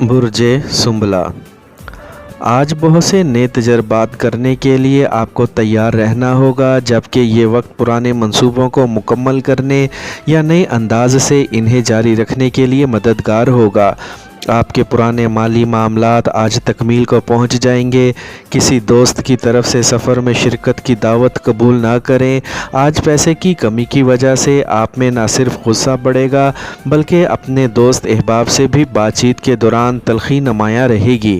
برج سنبلہ، آج بہت سے نئے تجربات کرنے کے لیے آپ کو تیار رہنا ہوگا، جبکہ یہ وقت پرانے منصوبوں کو مکمل کرنے یا نئے انداز سے انہیں جاری رکھنے کے لیے مددگار ہوگا۔ آپ کے پرانے مالی معاملات آج تکمیل کو پہنچ جائیں گے۔ کسی دوست کی طرف سے سفر میں شرکت کی دعوت قبول نہ کریں۔ آج پیسے کی کمی کی وجہ سے آپ میں نہ صرف غصہ بڑھے گا بلکہ اپنے دوست احباب سے بھی بات چیت کے دوران تلخی نمایاں رہے گی۔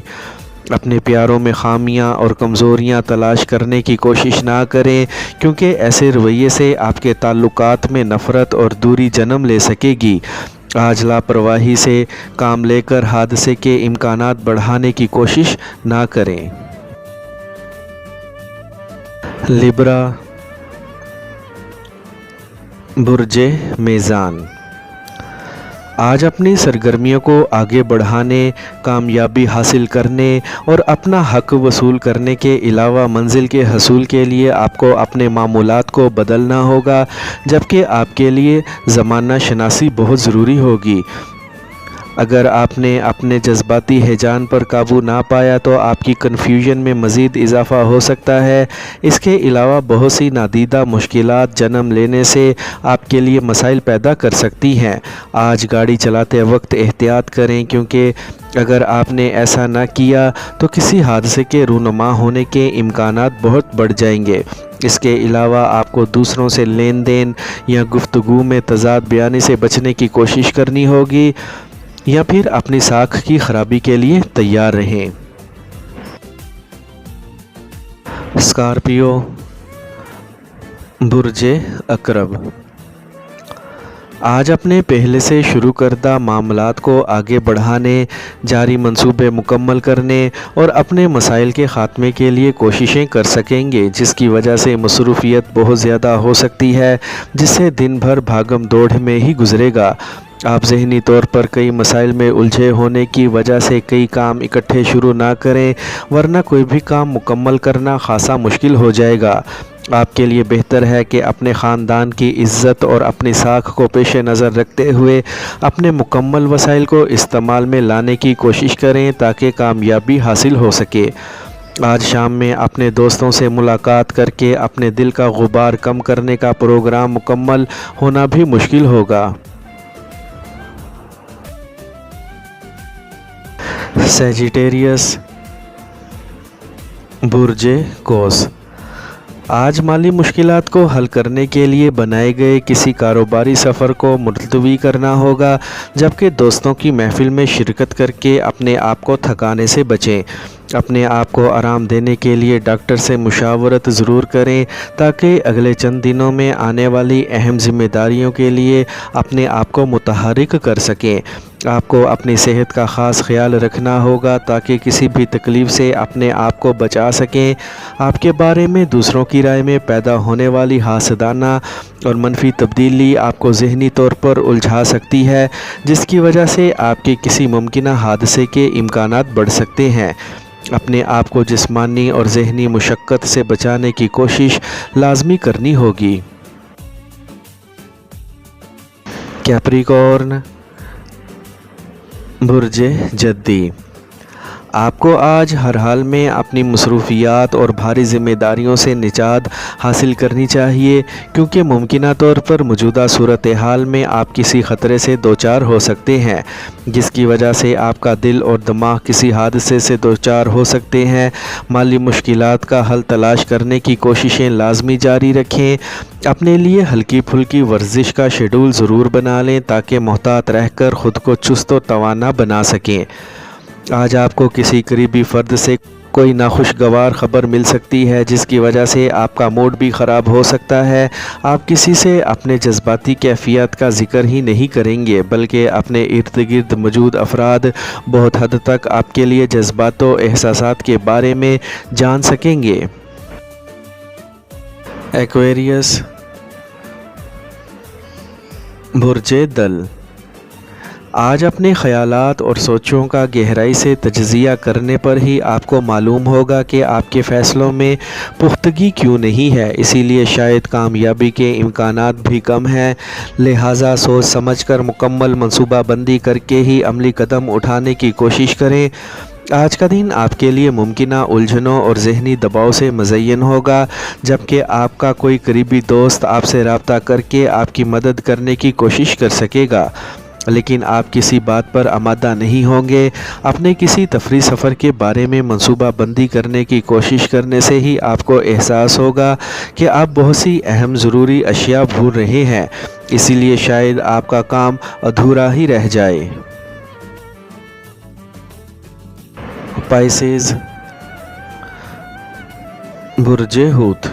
اپنے پیاروں میں خامیاں اور کمزوریاں تلاش کرنے کی کوشش نہ کریں، کیونکہ ایسے رویے سے آپ کے تعلقات میں نفرت اور دوری جنم لے سکے گی۔ آج لاپرواہی سے کام لے کر حادثے کے امکانات بڑھانے کی کوشش نہ کریں۔ لیبرا، برج میزان، آج اپنی سرگرمیوں کو آگے بڑھانے، کامیابی حاصل کرنے اور اپنا حق وصول کرنے کے علاوہ منزل کے حصول کے لیے آپ کو اپنے معمولات کو بدلنا ہوگا، جبکہ آپ کے لیے زمانہ شناسی بہت ضروری ہوگی۔ اگر آپ نے اپنے جذباتی ہیجان پر قابو نہ پایا تو آپ کی کنفیوژن میں مزید اضافہ ہو سکتا ہے۔ اس کے علاوہ بہت سی نادیدہ مشکلات جنم لینے سے آپ کے لیے مسائل پیدا کر سکتی ہیں۔ آج گاڑی چلاتے وقت احتیاط کریں، کیونکہ اگر آپ نے ایسا نہ کیا تو کسی حادثے کے رونما ہونے کے امکانات بہت بڑھ جائیں گے۔ اس کے علاوہ آپ کو دوسروں سے لین دین یا گفتگو میں تضاد بیانی سے بچنے کی کوشش کرنی ہوگی، یا پھر اپنی ساکھ کی خرابی کے لیے تیار رہیں۔ اسکارپیو، برج عقرب، آج اپنے پہلے سے شروع کردہ معاملات کو آگے بڑھانے، جاری منصوبے مکمل کرنے اور اپنے مسائل کے خاتمے کے لیے کوششیں کر سکیں گے، جس کی وجہ سے مصروفیت بہت زیادہ ہو سکتی ہے، جس سے دن بھر بھاگم دوڑ میں ہی گزرے گا۔ آپ ذہنی طور پر کئی مسائل میں الجھے ہونے کی وجہ سے کئی کام اکٹھے شروع نہ کریں، ورنہ کوئی بھی کام مکمل کرنا خاصا مشکل ہو جائے گا۔ آپ کے لیے بہتر ہے کہ اپنے خاندان کی عزت اور اپنی ساکھ کو پیش نظر رکھتے ہوئے اپنے مکمل وسائل کو استعمال میں لانے کی کوشش کریں تاکہ کامیابی حاصل ہو سکے۔ آج شام میں اپنے دوستوں سے ملاقات کر کے اپنے دل کا غبار کم کرنے کا پروگرام مکمل ہونا بھی مشکل ہوگا۔ سیجیٹیریس، برج قوس، آج مالی مشکلات کو حل کرنے کے لیے بنائے گئے کسی کاروباری سفر کو ملتوی کرنا ہوگا، جبکہ دوستوں کی محفل میں شرکت کر کے اپنے آپ کو تھکانے سے بچیں۔ اپنے آپ کو آرام دینے کے لیے ڈاکٹر سے مشاورت ضرور کریں تاکہ اگلے چند دنوں میں آنے والی اہم ذمہ داریوں کے لیے اپنے آپ کو متحرک کر سکیں۔ آپ کو اپنی صحت کا خاص خیال رکھنا ہوگا تاکہ کسی بھی تکلیف سے اپنے آپ کو بچا سکیں۔ آپ کے بارے میں دوسروں کی رائے میں پیدا ہونے والی حاسدانہ اور منفی تبدیلی آپ کو ذہنی طور پر الجھا سکتی ہے، جس کی وجہ سے آپ کے کسی ممکنہ حادثے کے امکانات بڑھ سکتے ہیں۔ اپنے آپ کو جسمانی اور ذہنی مشقت سے بچانے کی کوشش لازمی کرنی ہوگی۔ کیپریکارن، برج جدی، آپ کو آج ہر حال میں اپنی مصروفیات اور بھاری ذمہ داریوں سے نجات حاصل کرنی چاہیے، کیونکہ ممکنہ طور پر موجودہ صورتحال میں آپ کسی خطرے سے دوچار ہو سکتے ہیں، جس کی وجہ سے آپ کا دل اور دماغ کسی حادثے سے دوچار ہو سکتے ہیں۔ مالی مشکلات کا حل تلاش کرنے کی کوششیں لازمی جاری رکھیں۔ اپنے لیے ہلکی پھلکی ورزش کا شیڈول ضرور بنا لیں تاکہ محتاط رہ کر خود کو چست و توانا بنا سکیں۔ آج آپ کو کسی قریبی فرد سے کوئی ناخوشگوار خبر مل سکتی ہے، جس کی وجہ سے آپ کا موڈ بھی خراب ہو سکتا ہے۔ آپ کسی سے اپنے جذباتی کیفیات کا ذکر ہی نہیں کریں گے، بلکہ اپنے ارد گرد موجود افراد بہت حد تک آپ کے لیے جذبات و احساسات کے بارے میں جان سکیں گے۔ ایکویریس، برج دل، آج اپنے خیالات اور سوچوں کا گہرائی سے تجزیہ کرنے پر ہی آپ کو معلوم ہوگا کہ آپ کے فیصلوں میں پختگی کیوں نہیں ہے، اسی لیے شاید کامیابی کے امکانات بھی کم ہیں۔ لہٰذا سوچ سمجھ کر مکمل منصوبہ بندی کر کے ہی عملی قدم اٹھانے کی کوشش کریں۔ آج کا دن آپ کے لیے ممکنہ الجھنوں اور ذہنی دباؤ سے مزین ہوگا، جبکہ آپ کا کوئی قریبی دوست آپ سے رابطہ کر کے آپ کی مدد کرنے کی کوشش کر سکے گا، لیکن آپ کسی بات پر آمادہ نہیں ہوں گے۔ اپنے کسی تفریحی سفر کے بارے میں منصوبہ بندی کرنے کی کوشش کرنے سے ہی آپ کو احساس ہوگا کہ آپ بہت سی اہم ضروری اشیاء بھول رہے ہیں، اسی لیے شاید آپ کا کام ادھورا ہی رہ جائے۔ پائسیز، برج حوت،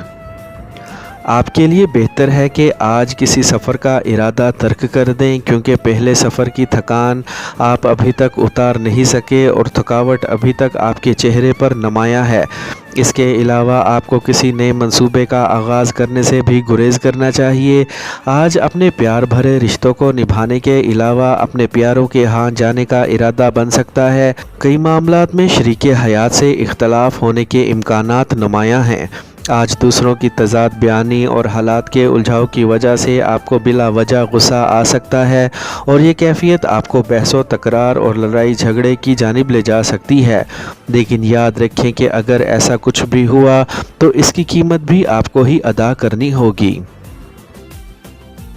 آپ کے لیے بہتر ہے کہ آج کسی سفر کا ارادہ ترک کر دیں، کیونکہ پہلے سفر کی تھکان آپ ابھی تک اتار نہیں سکے اور تھکاوٹ ابھی تک آپ کے چہرے پر نمایاں ہے۔ اس کے علاوہ آپ کو کسی نئے منصوبے کا آغاز کرنے سے بھی گریز کرنا چاہیے۔ آج اپنے پیار بھرے رشتوں کو نبھانے کے علاوہ اپنے پیاروں کے ہاں جانے کا ارادہ بن سکتا ہے۔ کئی معاملات میں شریک حیات سے اختلاف ہونے کے امکانات نمایاں ہیں۔ آج دوسروں کی تضاد بیانی اور حالات کے الجھاؤ کی وجہ سے آپ کو بلا وجہ غصہ آ سکتا ہے، اور یہ کیفیت آپ کو بحث و تکرار اور لڑائی جھگڑے کی جانب لے جا سکتی ہے۔ لیکن یاد رکھیں کہ اگر ایسا کچھ بھی ہوا تو اس کی قیمت بھی آپ کو ہی ادا کرنی ہوگی۔